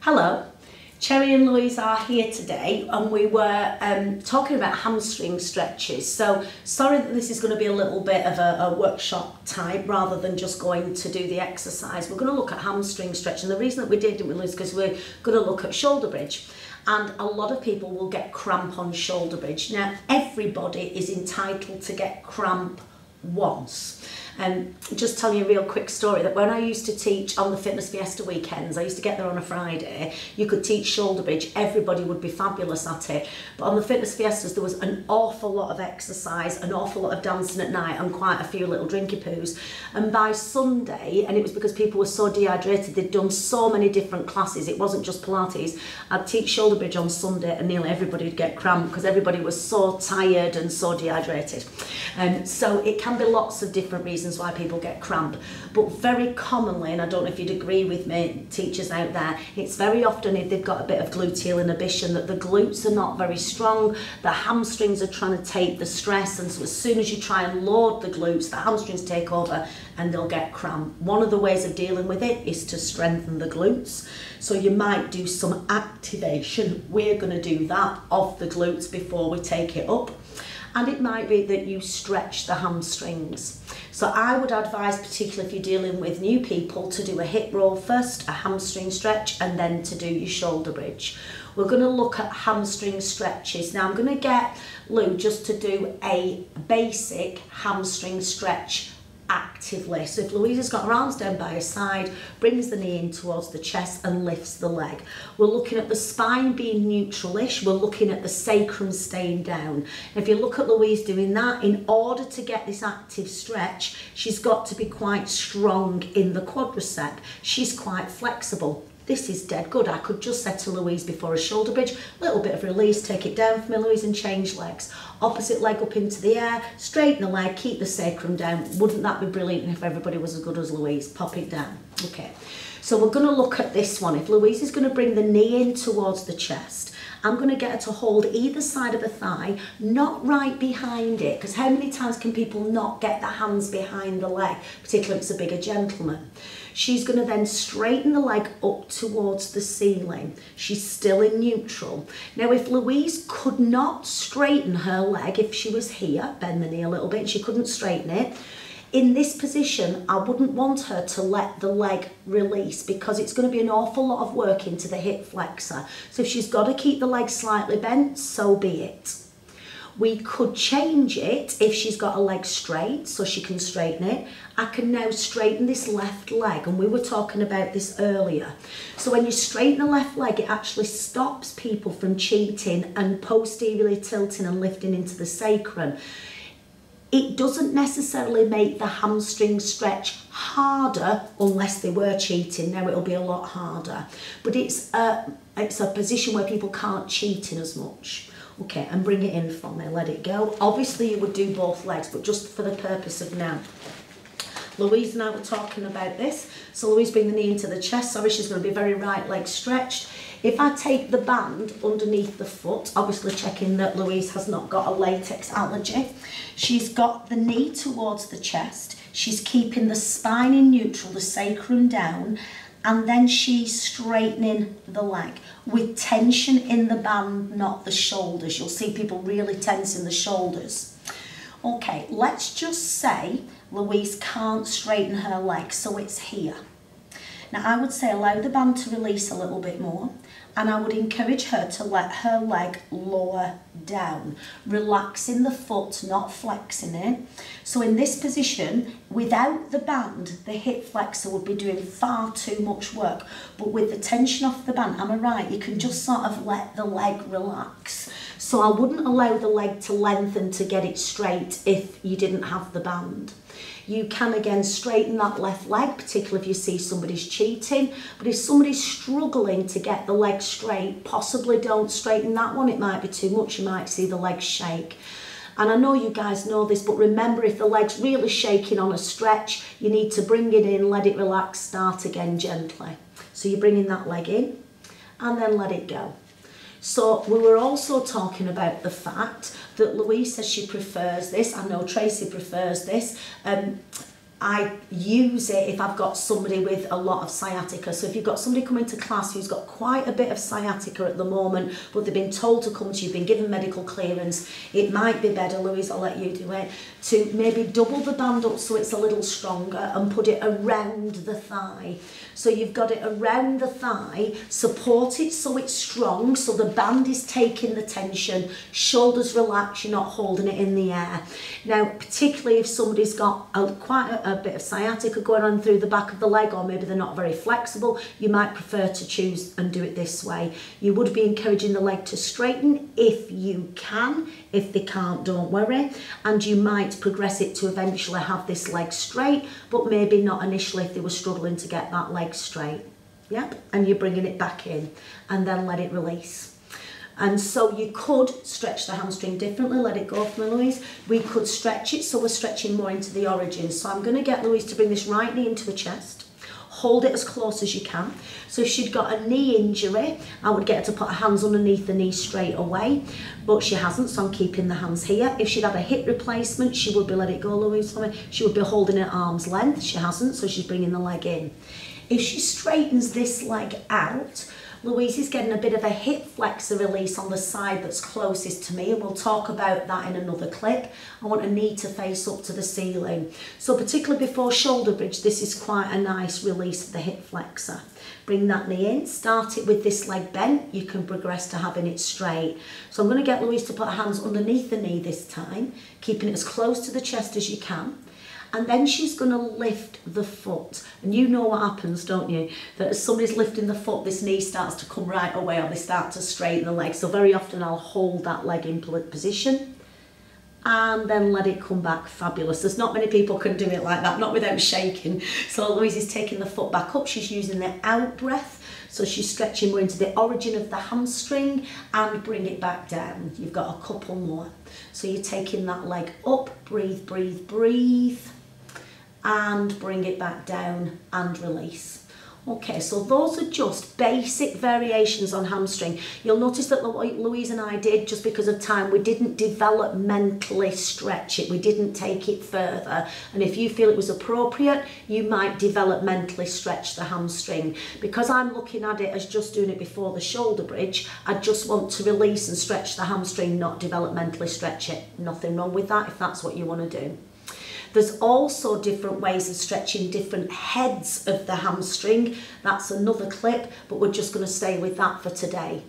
Hello, Cherry and Louise are here today and we were talking about hamstring stretches. So sorry that this is going to be a little bit of a workshop type rather than just going to do the exercise. We're going to look at hamstring stretch, and the reason that we did it was because we're going to look at shoulder bridge. And a lot of people will get cramp on shoulder bridge. Now everybody is entitled to get cramp once. Just tell you a real quick story that when I used to teach on the Fitness Fiesta weekends, I used to get there on a Friday, you could teach shoulder bridge, everybody would be fabulous at it. But on the Fitness Fiestas there was an awful lot of exercise, an awful lot of dancing at night and quite a few little drinky poos. And by Sunday, and it was because people were so dehydrated, they'd done so many different classes, it wasn't just Pilates, I'd teach shoulder bridge on Sunday and nearly everybody would get cramp because everybody was so tired and so dehydrated. So it can be lots of different reasons why people get cramp, but very commonly, and I don't know if you'd agree with me, teachers out there, it's very often if they've got a bit of gluteal inhibition that the glutes are not very strong, the hamstrings are trying to take the stress, and so as soon as you try and load the glutes, the hamstrings take over and they'll get cramp. One of the ways of dealing with it is to strengthen the glutes. So you might do some activation, we're going to do that of the glutes before we take it up. And it might be that you stretch the hamstrings. So I would advise, particularly if you're dealing with new people, to do a hip roll first, a hamstring stretch, and then to do your shoulder bridge. We're going to look at hamstring stretches. Now I'm going to get Lou just to do a basic hamstring stretch actively. So if Louise has got her arms down by her side, brings the knee in towards the chest and lifts the leg. We're looking at the spine being neutral-ish, we're looking at the sacrum staying down. And if you look at Louise doing that, in order to get this active stretch, she's got to be quite strong in the quadricep. She's quite flexible. This is dead good. I could just say to Louise before a shoulder bridge, little bit of release, take it down for me, Louise, and change legs. Opposite leg up into the air, straighten the leg, keep the sacrum down. Wouldn't that be brilliant if everybody was as good as Louise? Pop it down. Okay, so we're going to look at this one. If Louise is going to bring the knee in towards the chest, I'm going to get her to hold either side of the thigh, not right behind it, because how many times can people not get the hands behind the leg, particularly if it's a bigger gentleman? She's going to then straighten the leg up towards the ceiling. She's still in neutral. Now, if Louise could not straighten her leg, if she was here, bend the knee a little bit, and she couldn't straighten it, in this position, I wouldn't want her to let the leg release because it's going to be an awful lot of work into the hip flexor. So if she's got to keep the leg slightly bent, so be it. We could change it if she's got a leg straight, so she can straighten it. I can now straighten this left leg, and we were talking about this earlier. So when you straighten the left leg, it actually stops people from cheating and posteriorly tilting and lifting into the sacrum. It doesn't necessarily make the hamstring stretch harder unless they were cheating. Now it'll be a lot harder, but it's a position where people can't cheat in as much. Okay, and bring it in from there, let it go. Obviously you would do both legs, but just for the purpose of now. Louise and I were talking about this. So Louise, bring the knee into the chest. Sorry, she's going to be very right leg stretched. If I take the band underneath the foot, obviously checking that Louise has not got a latex allergy. She's got the knee towards the chest. She's keeping the spine in neutral, the sacrum down, and then she's straightening the leg with tension in the band, not the shoulders. You'll see people really tensing the shoulders. Okay, let's just say Louise can't straighten her leg, so it's here. Now I would say allow the band to release a little bit more, and I would encourage her to let her leg lower down, relaxing the foot, not flexing it. So in this position, without the band, the hip flexor would be doing far too much work, but with the tension off the band, am I right? You can just sort of let the leg relax. So I wouldn't allow the leg to lengthen to get it straight if you didn't have the band. You can again straighten that left leg, particularly if you see somebody's cheating. But if somebody's struggling to get the leg straight, possibly don't straighten that one. It might be too much. You might see the leg shake. And I know you guys know this, but remember, if the leg's really shaking on a stretch, you need to bring it in, let it relax, start again gently. So you're bringing that leg in and then let it go. So we were also talking about the fact that Louise says she prefers this. I know Tracy prefers this. I use it if I've got somebody with a lot of sciatica. So if you've got somebody coming to class who's got quite a bit of sciatica at the moment, but they've been told to come to you, been given medical clearance, it might be better, Louise, I'll let you do it, to maybe double the band up so it's a little stronger and put it around the thigh. So you've got it around the thigh, support it so it's strong, so the band is taking the tension, shoulders relax, you're not holding it in the air. Now, particularly if somebody's got quite a bit of sciatica going on through the back of the leg, or maybe they're not very flexible, you might prefer to choose and do it this way. You would be encouraging the leg to straighten if you can. If they can't, don't worry. And you might progress it to eventually have this leg straight, but maybe not initially if they were struggling to get that leg straight. Yep, and you're bringing it back in and then let it release. And so you could stretch the hamstring differently. Let it go for me, Louise. We could stretch it so we're stretching more into the origin. So I'm going to get Louise to bring this right knee into the chest. Hold it as close as you can. So if she'd got a knee injury, I would get her to put her hands underneath the knee straight away, but she hasn't, so I'm keeping the hands here. If she'd had a hip replacement, she would be, let it go, Louise, for me, she would be holding it at arm's length. She hasn't, so she's bringing the leg in. If she straightens this leg out, Louise is getting a bit of a hip flexor release on the side that's closest to me, and we'll talk about that in another clip. I want a knee to face up to the ceiling. So particularly before shoulder bridge, this is quite a nice release of the hip flexor. Bring that knee in, start it with this leg bent, you can progress to having it straight. So I'm going to get Louise to put her hands underneath the knee this time, keeping it as close to the chest as you can. And then she's going to lift the foot. And you know what happens, don't you? That as somebody's lifting the foot, this knee starts to come right away, or they start to straighten the leg. So very often I'll hold that leg in position and then let it come back. Fabulous. There's not many people can do it like that, not without shaking. So Louise is taking the foot back up. She's using the out breath. So she's stretching more into the origin of the hamstring and bring it back down. You've got a couple more. So you're taking that leg up, breathe, breathe, breathe, and bring it back down and release. Okay, so those are just basic variations on hamstring. You'll notice that Louise and I did, just because of time, we didn't developmentally stretch it. We didn't take it further. And if you feel it was appropriate, you might developmentally stretch the hamstring. Because I'm looking at it as just doing it before the shoulder bridge, I just want to release and stretch the hamstring, not developmentally stretch it. Nothing wrong with that if that's what you want to do. There's also different ways of stretching different heads of the hamstring. That's another clip, but we're just going to stay with that for today.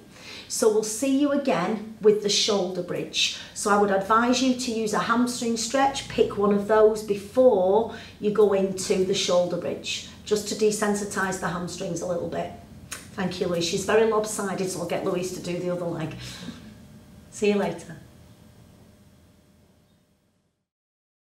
So we'll see you again with the shoulder bridge. So I would advise you to use a hamstring stretch, pick one of those before you go into the shoulder bridge, just to desensitize the hamstrings a little bit. Thank you, Louise. She's very lopsided, so I'll get Louise to do the other leg. See you later.